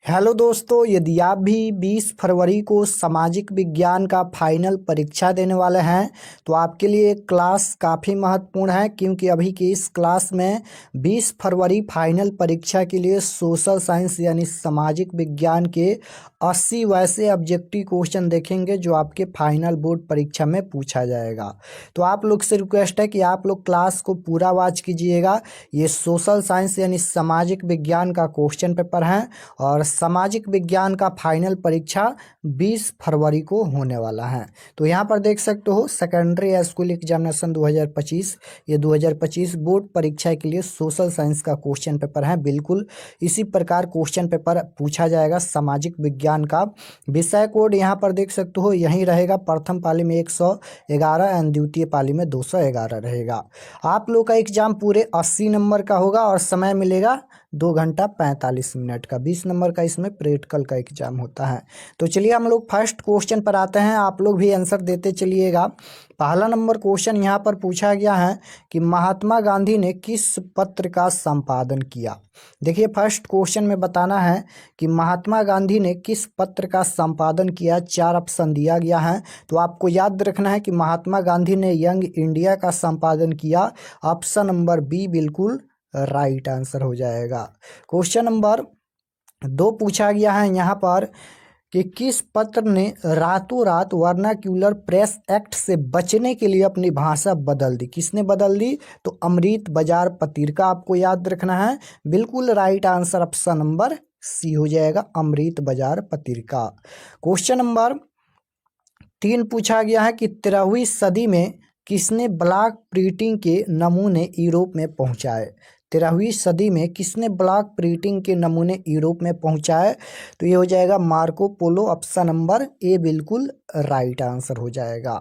Hello दोस्तों, यदि आप भी 20 फरवरी को सामाजिक विज्ञान का फाइनल परीक्षा देने वाले हैं तो आपके लिए क्लास काफ़ी महत्वपूर्ण है, क्योंकि अभी की इस क्लास में 20 फरवरी फाइनल परीक्षा के लिए सोशल साइंस यानी सामाजिक विज्ञान के 80 वैसे ऑब्जेक्टिव क्वेश्चन देखेंगे जो आपके फाइनल बोर्ड परीक्षा में पूछा जाएगा। तो आप लोग से रिक्वेस्ट है कि आप लोग क्लास को पूरा वॉच कीजिएगा। ये सोशल साइंस यानी सामाजिक विज्ञान का क्वेश्चन पेपर है और सामाजिक विज्ञान का फाइनल परीक्षा 20 फरवरी को होने वाला है। तो यहाँ पर देख सकते हो सेकेंडरी स्कूल एग्जामिनेशन 2025, ये 2025 बोर्ड परीक्षा के लिए सोशल साइंस का क्वेश्चन पेपर है। बिल्कुल इसी प्रकार क्वेश्चन पेपर पूछा जाएगा सामाजिक विज्ञान का। विषय कोड यहाँ पर देख सकते हो यही रहेगा, प्रथम पाली में 111 एंड द्वितीय पाली में 211 रहेगा। आप लोग का एग्जाम पूरे 80 नंबर का होगा और समय मिलेगा 2 घंटा 45 मिनट का। 20 नंबर का इसमें प्रैक्टिकल का एग्जाम होता है। तो चलिए हम लोग फर्स्ट क्वेश्चन पर आते हैं, आप लोग भी आंसर देते चलिएगा। पहला नंबर क्वेश्चन यहाँ पर पूछा गया है कि महात्मा गांधी ने किस पत्र का संपादन किया। देखिए फर्स्ट क्वेश्चन में बताना है कि महात्मा गांधी ने किस पत्र का संपादन किया। 4 ऑप्शन दिया गया है, तो आपको याद रखना है कि महात्मा गांधी ने यंग इंडिया का संपादन किया। ऑप्शन नंबर बी बिल्कुल राइट आंसर हो जाएगा। क्वेश्चन नंबर 2 पूछा गया है यहाँ पर कि किस पत्र ने रातों रात वर्नाक्यूलर प्रेस एक्ट से बचने के लिए अपनी भाषा बदल दी। किसने बदल दी? तो अमृत बाजार पत्रिका आपको याद रखना है। बिल्कुल right answer option number C हो जाएगा, अमृत बाजार पत्रिका। क्वेश्चन नंबर 3 पूछा गया है कि 13वीं सदी में किसने ब्लॉक प्रिंटिंग के नमूने यूरोप में पहुंचाए। 13वीं सदी में किसने ब्लॉक प्रिंटिंग के नमूने यूरोप में पहुंचाए? तो ये हो जाएगा Marco Polo. Option number A बिल्कुल राइट आंसर हो जाएगा।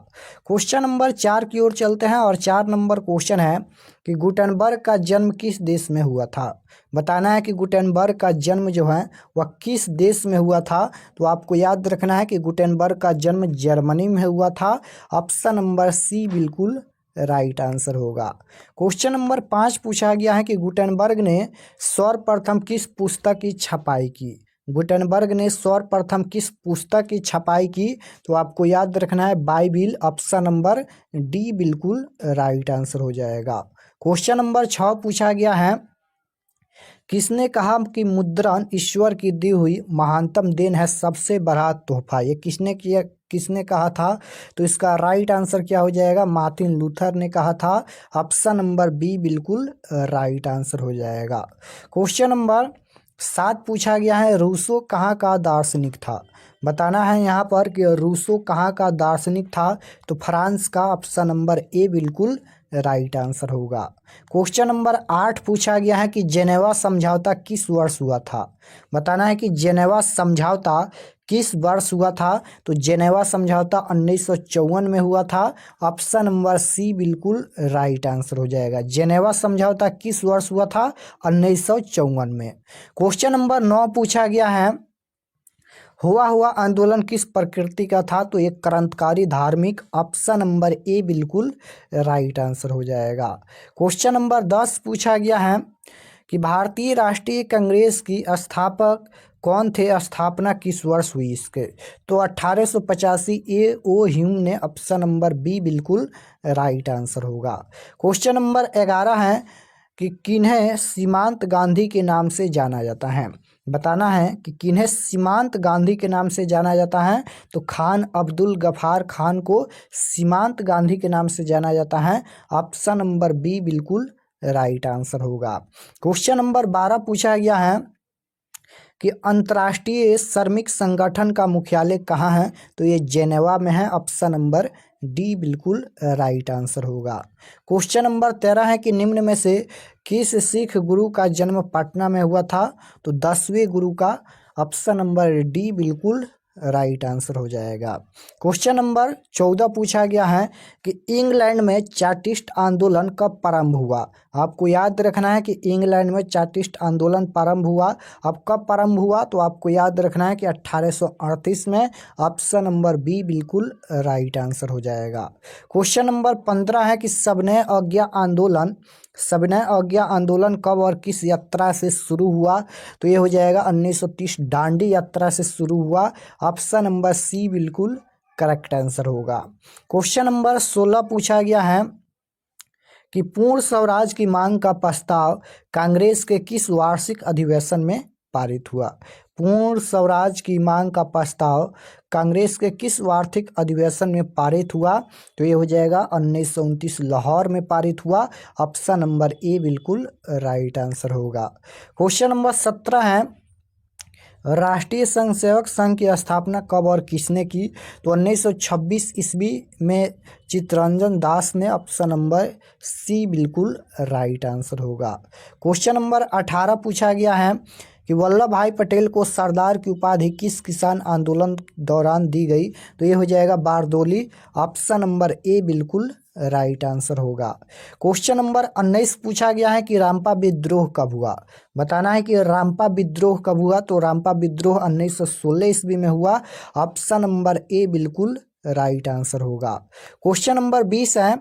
क्वेश्चन नंबर 4 की ओर चलते हैं और 4 नंबर क्वेश्चन है कि गुटेनबर्ग का जन्म किस देश में हुआ था। बताना है कि गुटेनबर्ग का जन्म जो है वह किस देश में हुआ था। तो आपको याद रखना है कि गुटेनबर्ग का जन्म जर्मनी में हुआ था। ऑप्शन नंबर सी बिल्कुल राइट आंसर होगा। क्वेश्चन नंबर 5 पूछा गया है कि गुटेनबर्ग ने सर्वप्रथम किस पुस्तक की छपाई की। गुटेनबर्ग ने सर्वप्रथम किस पुस्तक की छपाई की। तो आपको याद रखना है बाइबिल। ऑप्शन नंबर डी बिल्कुल राइट आंसर हो जाएगा। क्वेश्चन नंबर 6 पूछा गया है किसने कहा कि मुद्रण ईश्वर की दी हुई महानतम देन है, सबसे बड़ा तोहफा। ये किसने कहा था? तो इसका राइट आंसर क्या हो जाएगा? मार्टिन लूथर ने कहा था। ऑप्शन नंबर बी बिल्कुल राइट आंसर हो जाएगा। क्वेश्चन नंबर 7 पूछा गया है रूसो कहाँ का दार्शनिक था। बताना है यहाँ पर कि रूसो कहाँ का दार्शनिक था। तो फ्रांस का। ऑप्शन नंबर ए बिल्कुल राइट आंसर होगा। क्वेश्चन नंबर 8 पूछा गया है कि जेनेवा समझौता किस वर्ष हुआ था। बताना है कि जेनेवा समझौता किस वर्ष हुआ था। तो जेनेवा समझौता 1954 में हुआ था। ऑप्शन नंबर सी बिल्कुल राइट आंसर हो जाएगा। जेनेवा समझौता किस वर्ष हुआ था? 1954 में। क्वेश्चन नंबर 9 पूछा गया है हुआ आंदोलन किस प्रकृति का था। तो एक क्रांतिकारी धार्मिक। ऑप्शन नंबर ए बिल्कुल राइट आंसर हो जाएगा। क्वेश्चन नंबर 10 पूछा गया है कि भारतीय राष्ट्रीय कांग्रेस की स्थापक कौन थे, स्थापना किस वर्ष हुई इसके। तो 1885 ए ओ ह्यूम ने। ऑप्शन नंबर बी बिल्कुल राइट आंसर होगा। क्वेश्चन नंबर 11 है कि किन्हें सीमांत गांधी के नाम से जाना जाता है। बताना है कि किन्हें सीमांत गांधी के नाम से जाना जाता है। तो खान अब्दुल गफार खान को सीमांत गांधी के नाम से जाना जाता है। ऑप्शन नंबर बी बिल्कुल राइट आंसर होगा। क्वेश्चन नंबर 12 पूछा गया है कि अंतर्राष्ट्रीय श्रमिक संगठन का मुख्यालय कहाँ है। तो ये जेनेवा में है। ऑप्शन नंबर डी बिल्कुल राइट आंसर होगा। क्वेश्चन नंबर 13 है कि निम्न में से किस सिख गुरु का जन्म पटना में हुआ था। तो 10वें गुरु का। ऑप्शन नंबर डी बिल्कुल राइट आंसर हो जाएगा। क्वेश्चन नंबर 14 पूछा गया है कि इंग्लैंड में चार्टिस्ट आंदोलन कब प्रारंभ हुआ। आपको याद रखना है कि इंग्लैंड में चार्टिस्ट आंदोलन प्रारंभ हुआ। अब कब प्रारंभ हुआ? तो आपको याद रखना है कि 1838 में। ऑप्शन नंबर बी बिल्कुल राइट आंसर हो जाएगा। क्वेश्चन नंबर 15 है कि सबने आज्ञा आंदोलन सविनय अवज्ञा आंदोलन कब और किस यात्रा से शुरू हुआ? तो ये हो जाएगा 1930 दांडी यात्रा से शुरू हुआ। ऑप्शन नंबर सी बिल्कुल करेक्ट आंसर होगा। क्वेश्चन नंबर 16 पूछा गया है कि पूर्ण स्वराज की मांग का प्रस्ताव कांग्रेस के किस वार्षिक अधिवेशन में पारित हुआ? पूर्ण स्वराज की मांग का प्रस्ताव कांग्रेस के किस वार्षिक अधिवेशन में पारित हुआ? तो ये हो जाएगा 1929 लाहौर में पारित हुआ। ऑप्शन नंबर ए बिल्कुल राइट आंसर होगा। क्वेश्चन नंबर 17 है, राष्ट्रीय स्वयंसेवक संघ की स्थापना कब और किसने की? तो 1926 ईस्वी में चित्तरंजन दास ने। ऑप्शन नंबर सी बिल्कुल राइट आंसर होगा। क्वेश्चन नंबर 18 पूछा गया है कि वल्लभ भाई पटेल को सरदार की उपाधि किस किसान आंदोलन दौरान दी गई? तो ये हो जाएगा बारदोली। ऑप्शन नंबर ए बिल्कुल राइट आंसर होगा। क्वेश्चन नंबर 19 पूछा गया है कि रामपा विद्रोह कब हुआ? बताना है कि रामपा विद्रोह कब हुआ। तो रामपा विद्रोह 1916 ईस्वी में हुआ। ऑप्शन नंबर ए बिल्कुल राइट आंसर होगा। क्वेश्चन नंबर 20 है,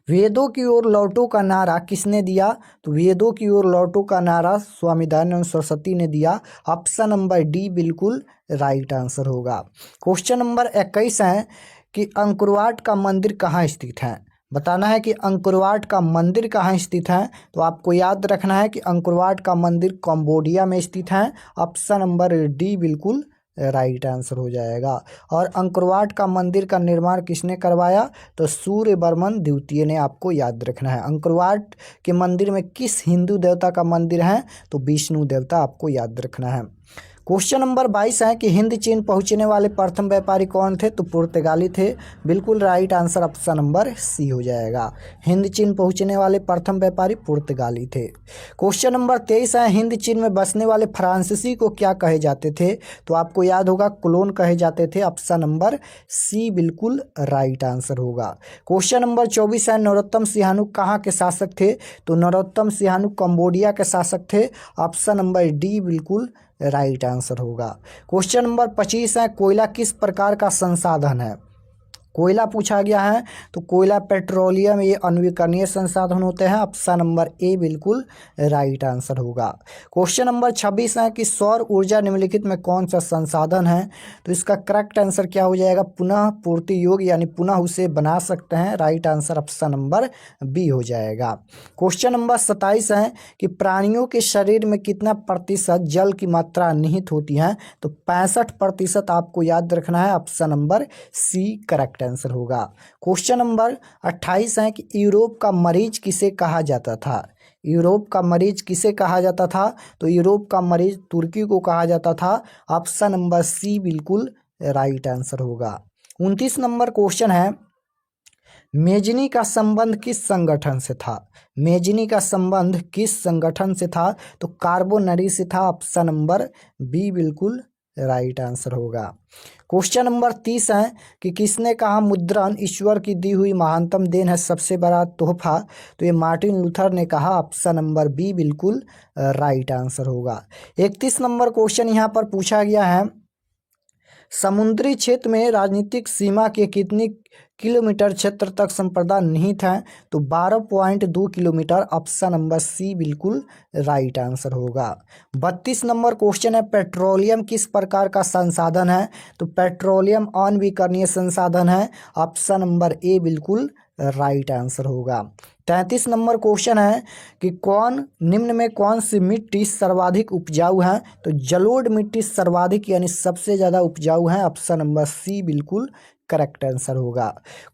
वेदों की ओर लौटो का नारा किसने दिया? तो वेदों की ओर लौटो का नारा स्वामी दयानंद सरस्वती ने दिया। ऑप्शन नंबर डी बिल्कुल राइट आंसर होगा। क्वेश्चन नंबर 21 है कि अंकुरवाट का मंदिर कहाँ स्थित है? बताना है कि अंकुरवाट का मंदिर कहाँ स्थित है। तो आपको याद रखना है कि अंकुरवाट का मंदिर कंबोडिया में स्थित है। ऑप्शन नंबर डी बिल्कुल राइट आंसर हो जाएगा। और अंकुरवाट का मंदिर का निर्माण किसने करवाया? तो सूर्यवर्मन द्वितीय ने। आपको याद रखना है अंकुरवाट के मंदिर में किस हिंदू देवता का मंदिर है? तो विष्णु देवता। आपको याद रखना है। क्वेश्चन नंबर 22 है कि हिंद चीन पहुंचने वाले प्रथम व्यापारी कौन थे? तो पुर्तगाली थे। बिल्कुल right answer option number C हो जाएगा। हिंद चीन पहुंचने वाले प्रथम व्यापारी पुर्तगाली थे। क्वेश्चन नंबर 23 है, हिंद चीन में बसने वाले फ्रांसीसी को क्या कहे जाते थे? तो आपको याद होगा क्लोन कहे जाते थे। ऑप्शन नंबर सी बिल्कुल राइट आंसर होगा। क्वेश्चन नंबर 24 है, नरोत्तम सिहानुक कहाँ के शासक थे? तो नरोत्तम सिहानुक कंबोडिया के शासक थे। ऑप्शन नंबर डी बिल्कुल राइट आंसर होगा। क्वेश्चन नंबर 25 है, कोयला किस प्रकार का संसाधन है? कोयला पूछा गया है। तो कोयला पेट्रोलियम, ये अनवीकरणीय संसाधन होते हैं। ऑप्शन नंबर ए बिल्कुल राइट आंसर होगा। क्वेश्चन नंबर 26 है कि सौर ऊर्जा निम्नलिखित में कौन सा संसाधन है? तो इसका करेक्ट आंसर क्या हो जाएगा? पुनः पूर्ति योग्य, यानी पुनः उसे बना सकते हैं। Right answer option number B हो जाएगा। क्वेश्चन नंबर 27 है कि प्राणियों के शरीर में कितना प्रतिशत जल की मात्रा निहित होती है? तो 65% आपको याद रखना है। Option number C correct answer होगा। क्वेश्चन नंबर 28 है कि यूरोप का मरीज किसे कहा जाता था? यूरोप का मरीज किसे कहा जाता था? तो यूरोप का मरीज तुर्की को कहा जाता था। ऑप्शन नंबर सी बिल्कुल राइट आंसर होगा। 29 नंबर क्वेश्चन है, मेजनी का संबंध किस संगठन से था? मेजनी का संबंध किस संगठन से था? तो कार्बोनरी से था। ऑप्शन नंबर बी बिल्कुल राइट आंसर होगा। क्वेश्चन नंबर 30 है कि किसने कहा मुद्रण ईश्वर की दी हुई महानतम देन है, सबसे बड़ा तोहफा? तो ये मार्टिन लूथर ने कहा। ऑप्शन नंबर बी बिल्कुल राइट आंसर होगा। 31 नंबर क्वेश्चन यहाँ पर पूछा गया है, समुद्री क्षेत्र में राजनीतिक सीमा के कितनी किलोमीटर क्षेत्र तक संप्रदा निहित है? तो 12.2 किलोमीटर। ऑप्शन नंबर सी बिल्कुल राइट आंसर होगा। 32 नंबर क्वेश्चन है, पेट्रोलियम किस प्रकार का संसाधन है? तो पेट्रोलियम अनवीकरणीय संसाधन है। ऑप्शन नंबर ए बिल्कुल राइट आंसर होगा। 33 नंबर क्वेश्चन है कि निम्न में कौन सी मिट्टी सर्वाधिक उपजाऊ है? तो जलोढ़ मिट्टी सर्वाधिक यानी सबसे ज़्यादा उपजाऊ है। ऑप्शन नंबर सी बिल्कुल करेक्ट आंसर होगा।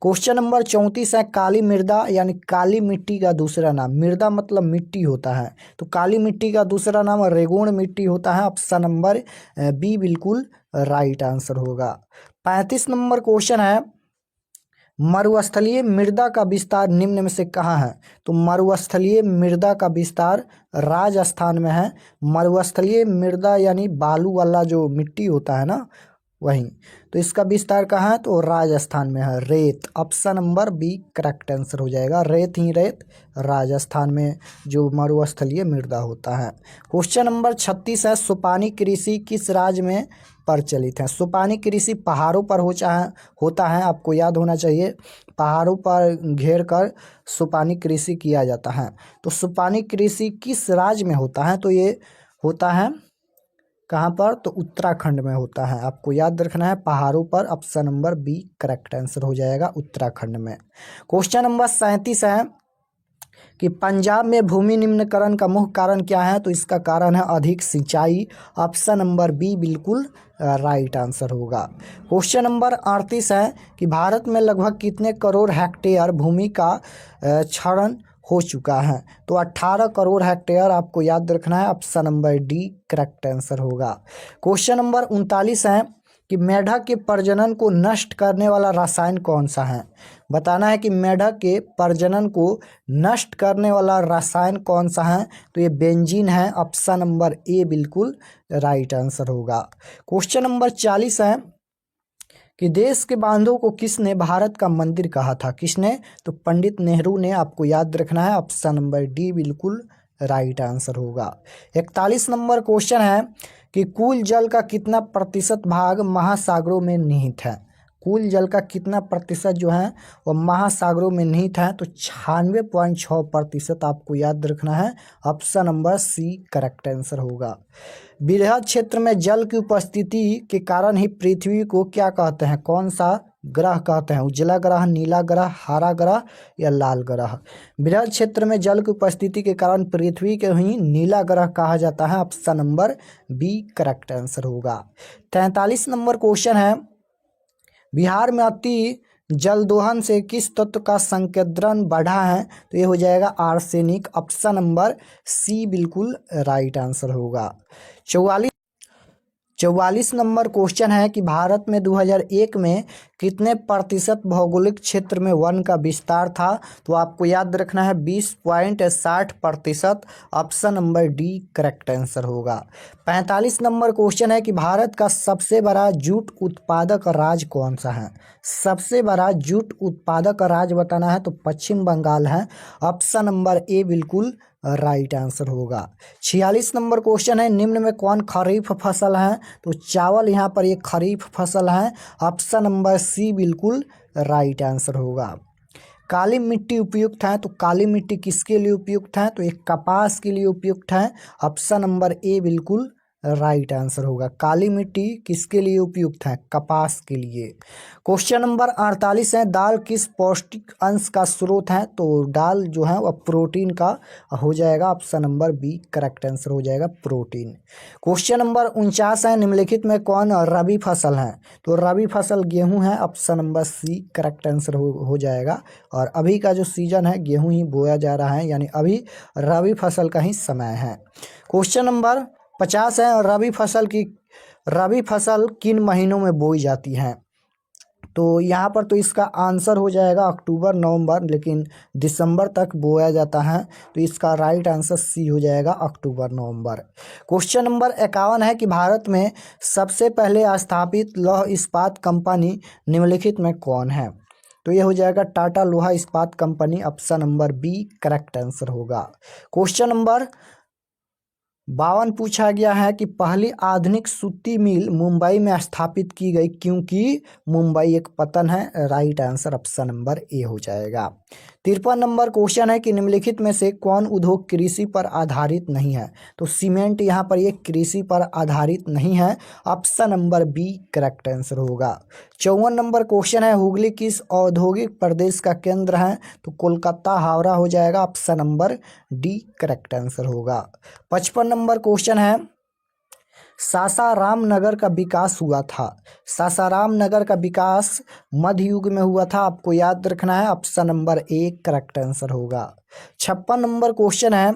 क्वेश्चन नंबर 34 है, काली मृदा यानी काली मिट्टी का दूसरा नाम? मृदा मतलब मिट्टी होता है, तो काली मिट्टी का दूसरा नाम रेगुण मिट्टी होता है। ऑप्शन नंबर बी बिल्कुल राइट आंसर होगा। 35 नंबर क्वेश्चन है, मरुस्थलीय मृदा का विस्तार निम्न में से कहाँ है? तो मरुस्थलीय मृदा का विस्तार राजस्थान में है। मरुस्थलीय मृदा यानी बालू वाला जो मिट्टी होता है ना, वहीं। तो इसका विस्तार कहाँ है, तो राजस्थान में है, रेत। Option number B correct answer हो जाएगा। रेत ही रेत राजस्थान में जो मरुस्थलीय मृदा होता है। क्वेश्चन नंबर 36 है, सुपानी कृषि किस राज्य में प्रचलित है। सुपानी कृषि पहाड़ों पर होता है, आपको याद होना चाहिए। पहाड़ों पर घेर कर सुपानी कृषि किया जाता है। तो सुपानी कृषि किस राज्य में होता है, तो ये होता है कहाँ पर, तो उत्तराखंड में होता है। आपको याद रखना है, पहाड़ों पर। Option number B correct answer हो जाएगा, उत्तराखंड में। क्वेश्चन नंबर 37 है कि पंजाब में भूमि निम्नीकरण का मुख्य कारण क्या है, तो इसका कारण है अधिक सिंचाई। ऑप्शन नंबर बी बिल्कुल राइट आंसर होगा। क्वेश्चन नंबर 38 है कि भारत में लगभग कितने करोड़ हेक्टेयर भूमि का क्षरण हो चुका है, तो 18 करोड़ हेक्टेयर आपको याद रखना है। Option number D correct answer होगा। क्वेश्चन नंबर 39 है कि मेढक के प्रजनन को नष्ट करने वाला रसायन कौन सा है। बताना है कि मेढक के प्रजनन को नष्ट करने वाला रसायन कौन सा है, तो ये बेंजीन है। ऑप्शन नंबर ए बिल्कुल राइट आंसर होगा। क्वेश्चन नंबर 40 है कि देश के बांधों को किसने भारत का मंदिर कहा था। किसने, तो पंडित नेहरू ने। आपको याद रखना है, ऑप्शन नंबर डी बिल्कुल राइट आंसर होगा। 41 नंबर क्वेश्चन है कि कुल जल का कितना प्रतिशत भाग महासागरों में निहित है। कुल जल का कितना प्रतिशत जो है वो महासागरों में निहित है, तो 96.6% आपको याद रखना है। Option number C correct answer होगा। वृहद क्षेत्र में जल की उपस्थिति के कारण ही पृथ्वी को क्या कहते हैं, कौन सा ग्रह कहते हैं। उजला ग्रह, नीला ग्रह, हरा ग्रह या लाल ग्रह। वृहद क्षेत्र में जल की उपस्थिति के कारण पृथ्वी के ही नीला ग्रह कहा जाता है। Option number B correct answer होगा। 43 नंबर क्वेश्चन है, बिहार में अति जलदोहन से किस तत्व का संकेंद्रण बढ़ा है, तो ये हो जाएगा आर्सेनिक। ऑप्शन नंबर सी बिल्कुल राइट आंसर होगा। 44 नंबर क्वेश्चन है कि भारत में 2001 में कितने प्रतिशत भौगोलिक क्षेत्र में वन का विस्तार था, तो आपको याद रखना है 20.60%। Option number D correct answer होगा। 45 नंबर क्वेश्चन है कि भारत का सबसे बड़ा जूट उत्पादक राज्य कौन सा है। सबसे बड़ा जूट उत्पादक राज्य बताना है, तो पश्चिम बंगाल है। ऑप्शन नंबर ए बिल्कुल राइट आंसर होगा। 46 नंबर क्वेश्चन है, निम्न में कौन खरीफ फसल है, तो चावल यहाँ पर ये खरीफ फसल है। ऑप्शन नंबर सी बिल्कुल राइट आंसर होगा। काली मिट्टी उपयुक्त है, तो काली मिट्टी किसके लिए उपयुक्त है, तो ये कपास के लिए उपयुक्त है। ऑप्शन नंबर ए बिल्कुल राइट आंसर होगा। काली मिट्टी किसके लिए उपयुक्त है, कपास के लिए। क्वेश्चन नंबर 48 है, दाल किस पौष्टिक अंश का स्रोत है, तो दाल जो है वह प्रोटीन का हो जाएगा। Option number B correct answer हो जाएगा, प्रोटीन। क्वेश्चन नंबर 49 है, निम्नलिखित में कौन रबी फसल है, तो रबी फसल गेहूं है। Option number C correct answer हो जाएगा। और अभी का जो सीजन है गेहूं ही बोया जा रहा है, यानी अभी रबी फसल का ही समय है। क्वेश्चन नंबर 50 है, रबी फसल किन महीनों में बोई जाती है, तो यहाँ पर तो इसका आंसर हो जाएगा अक्टूबर नवंबर, लेकिन दिसंबर तक बोया जाता है, तो इसका राइट आंसर सी हो जाएगा, अक्टूबर नवंबर। क्वेश्चन नंबर 51 है कि भारत में सबसे पहले स्थापित लौह इस्पात कंपनी निम्नलिखित में कौन है, तो ये हो जाएगा टाटा लोहा इस्पात company. Option number B correct answer होगा। क्वेश्चन नंबर 52 पूछा गया है कि पहली आधुनिक सूती मिल मुंबई में स्थापित की गई क्योंकि मुंबई एक पतन है। Right answer option number A हो जाएगा। 53 नंबर क्वेश्चन है कि निम्नलिखित में से कौन उद्योग कृषि पर आधारित नहीं है, तो सीमेंट यहाँ पर ये कृषि पर आधारित नहीं है। Option number B correct answer होगा। 54 नंबर क्वेश्चन है, हुगली किस औद्योगिक प्रदेश का केंद्र है, तो कोलकाता हावड़ा हो जाएगा। Option number D correct answer होगा। 55 नंबर क्वेश्चन है, सासाराम नगर का विकास हुआ था। सासाराम नगर का विकास मध्य युग में हुआ था, आपको याद रखना है। Option number A correct answer होगा। 56 नंबर क्वेश्चन है,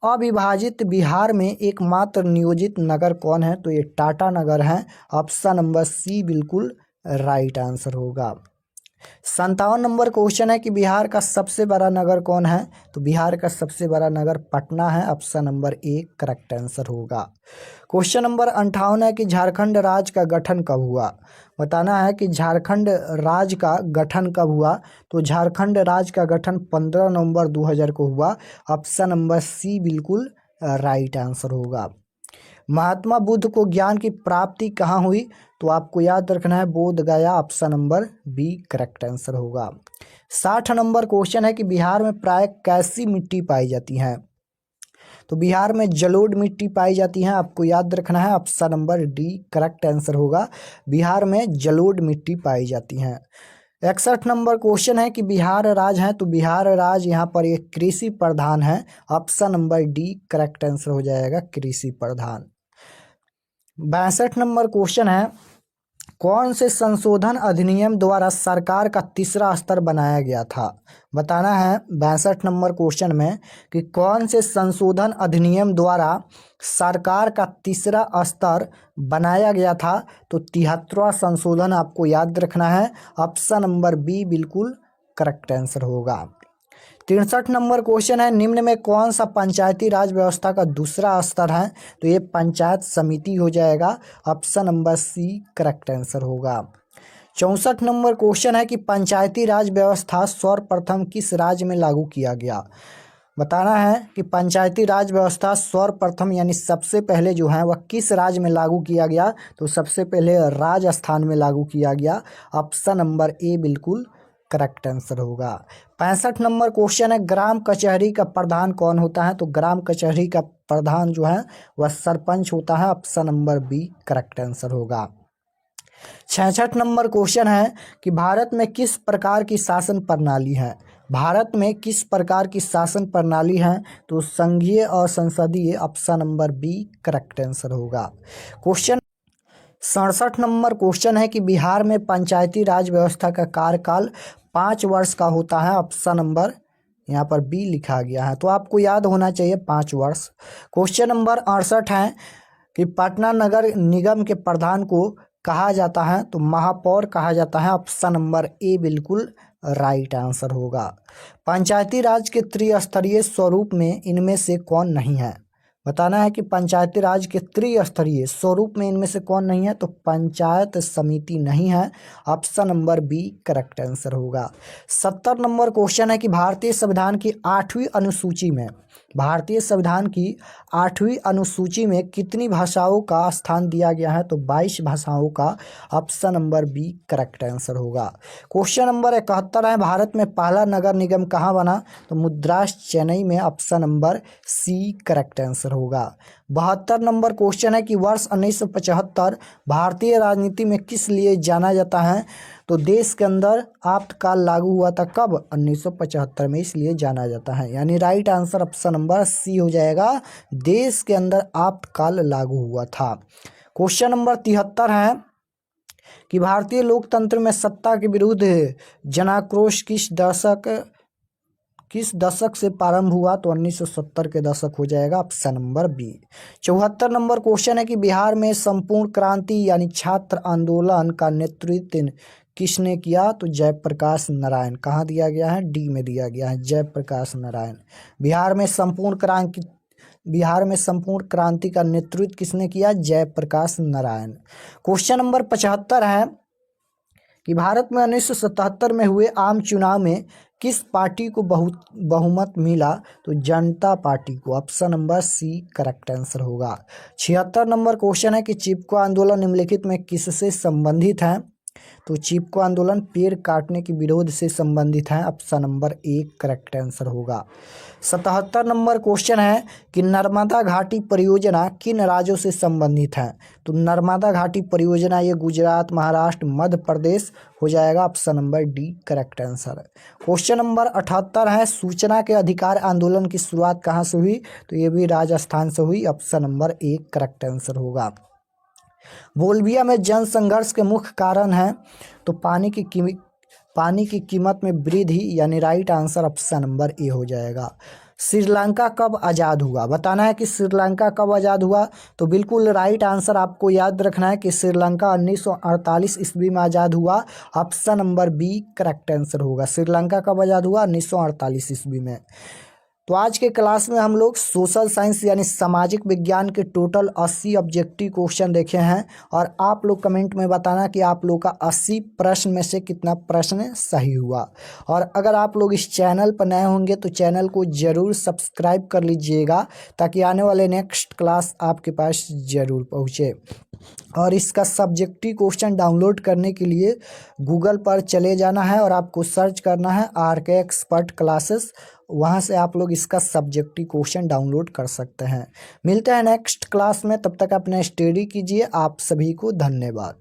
अविभाजित बिहार में एकमात्र नियोजित नगर कौन है, तो ये टाटा नगर है। ऑप्शन नंबर सी बिल्कुल राइट आंसर होगा। 57 नंबर क्वेश्चन है कि बिहार का सबसे बड़ा नगर कौन है? तो बिहार का सबसे बड़ा नगर पटना है। Option number A correct answer होगा। क्वेश्चन नंबर 58 है कि झारखंड राज्य का गठन कब हुआ? बताना है कि झारखंड राज्य का गठन कब हुआ। तो झारखंड राज्य का गठन 15 नवंबर 2000 को हुआ। ऑप्शन नंबर सी बिल्कुल राइट आंसर होगा। महात्मा बुद्ध को ज्ञान की प्राप्ति कहाँ हुई? तो आपको याद रखना है Bodh Gaya. Option number B correct answer होगा। 60 नंबर क्वेश्चन है कि बिहार में प्राय कैसी मिट्टी पाई जाती है? तो बिहार में जलोढ़ मिट्टी पाई जाती है। आपको याद रखना है option number D correct answer होगा। बिहार में जलोढ़ मिट्टी पाई जाती है। 61 नंबर क्वेश्चन है कि बिहार राज्य है। तो बिहार राज्य यहाँ पर एक कृषि प्रधान है। Option number D correct answer हो जाएगा, कृषि प्रधान। 62 नंबर क्वेश्चन है कौन से संशोधन अधिनियम द्वारा सरकार का तीसरा स्तर बनाया गया था? बताना है 62 नंबर क्वेश्चन में कि कौन से संशोधन अधिनियम द्वारा सरकार का तीसरा स्तर बनाया गया था। तो 73वां संशोधन आपको याद रखना है। ऑप्शन नंबर बी बिल्कुल करेक्ट आंसर होगा। 63 नंबर क्वेश्चन है निम्न में कौन सा पंचायती राज व्यवस्था का दूसरा स्तर है? तो ये पंचायत समिति हो जाएगा। Option number C correct answer होगा। 64 नंबर क्वेश्चन है कि पंचायती राज व्यवस्था सर्वप्रथम किस राज्य में लागू किया गया? बताना है कि पंचायती राज व्यवस्था सर्वप्रथम यानी सबसे पहले जो है वह किस राज्य में लागू किया गया? तो सबसे पहले राजस्थान में लागू किया गया। ऑप्शन नंबर ए बिल्कुल करेक्ट आंसर होगा। 65 नंबर क्वेश्चन है ग्राम कचहरी का प्रधान कौन होता है? तो ग्राम कचहरी का प्रधान जो है वह सरपंच होता है। Option number B correct answer होगा। 66 नंबर क्वेश्चन है कि भारत में किस प्रकार की शासन प्रणाली है? भारत में किस प्रकार की शासन प्रणाली है? तो संघीय और संसदीय। Option number B correct answer होगा। क्वेश्चन 67 नंबर क्वेश्चन है कि बिहार में पंचायती राज व्यवस्था का कार्यकाल 5 वर्ष का होता है। ऑप्शन नंबर यहाँ पर बी लिखा गया है, तो आपको याद होना चाहिए 5 वर्ष। क्वेश्चन नंबर 68 है कि पटना नगर निगम के प्रधान को कहा जाता है? तो महापौर कहा जाता है। ऑप्शन नंबर ए बिल्कुल राइट आंसर होगा। पंचायती राज के त्रिस्तरीय स्वरूप में इनमें से कौन नहीं है? बताना है कि पंचायती राज के त्रिस्तरीय स्वरूप में इनमें से कौन नहीं है? तो पंचायत समिति नहीं है। Option number B correct answer होगा। 70 नंबर क्वेश्चन है कि भारतीय संविधान की 8वीं अनुसूची में कितनी भाषाओं का स्थान दिया गया है? तो 22 भाषाओं का। Option number B correct answer होगा। क्वेश्चन नंबर 71 है भारत में पहला नगर निगम कहाँ बना? तो मद्रास चेन्नई में। Option number C correct answer होगा। 72 नंबर क्वेश्चन है कि वर्ष 1975 भारतीय राजनीति में किस लिए जाना जाता है? तो देश के अंदर आपातकाल लागू हुआ था। कब? 1975 में, इसलिए जाना जाता है। यानी right answer option number C हो जाएगा, देश के अंदर आपातकाल लागू हुआ था। क्वेश्चन नंबर 73 है कि भारतीय लोकतंत्र में सत्ता के विरुद्ध जनाक्रोश किस दशक से प्रारंभ हुआ? तो 1970 के दशक हो जाएगा। Option number B. 74 number question है कि बिहार में संपूर्ण क्रांति यानी छात्र आंदोलन का नेतृत्व किसने किया? तो जयप्रकाश नारायण। कहाँ दिया गया है? डी में दिया गया है, जयप्रकाश नारायण। बिहार में संपूर्ण क्रांति का नेतृत्व किसने किया? जयप्रकाश नारायण। क्वेश्चन नंबर 75 है कि भारत में 1977 में हुए आम चुनाव में किस पार्टी को बहुमत मिला? तो जनता पार्टी को। Option number C correct answer होगा। 76 नंबर क्वेश्चन है कि चिपको आंदोलन निम्नलिखित में किससे संबंधित है? तो चिपको आंदोलन पेड़ काटने के विरोध से संबंधित है। Option number A correct answer होगा। 77 नंबर क्वेश्चन है कि नर्मदा घाटी परियोजना किन राज्यों से संबंधित है? तो नर्मदा घाटी परियोजना ये गुजरात, महाराष्ट्र, मध्य प्रदेश हो जाएगा। Option number D correct answer. Question number 78 है सूचना के अधिकार आंदोलन की शुरुआत कहाँ से हुई? तो ये भी राजस्थान से हुई। Option number A correct answer होगा। बोलिविया में जन संघर्ष के मुख्य कारण है? तो पानी की कीमत में वृद्धि, यानी right answer option number A हो जाएगा। श्रीलंका कब आज़ाद हुआ, बताना है कि श्रीलंका कब आज़ाद हुआ। तो बिल्कुल राइट आंसर आपको याद रखना है कि श्रीलंका 1948 ईस्वी में आज़ाद हुआ। Option number B correct answer होगा। श्रीलंका कब आज़ाद हुआ, 1948 ईस्वी में। तो आज के क्लास में हम लोग सोशल साइंस यानी सामाजिक विज्ञान के टोटल 80 ऑब्जेक्टिव क्वेश्चन देखे हैं और आप लोग कमेंट में बताना कि आप लोग का 80 प्रश्न में से कितना प्रश्न सही हुआ। और अगर आप लोग इस चैनल पर नए होंगे तो चैनल को ज़रूर सब्सक्राइब कर लीजिएगा ताकि आने वाले नेक्स्ट क्लास आपके पास ज़रूर पहुँचे। और इसका सब्जेक्टिव क्वेश्चन डाउनलोड करने के लिए गूगल पर चले जाना है और आपको सर्च करना है RK एक्सपर्ट क्लासेस। वहाँ से आप लोग इसका सब्जेक्टिव क्वेश्चन डाउनलोड कर सकते हैं। मिलते हैं नेक्स्ट क्लास में, तब तक अपने स्टडी कीजिए। आप सभी को धन्यवाद।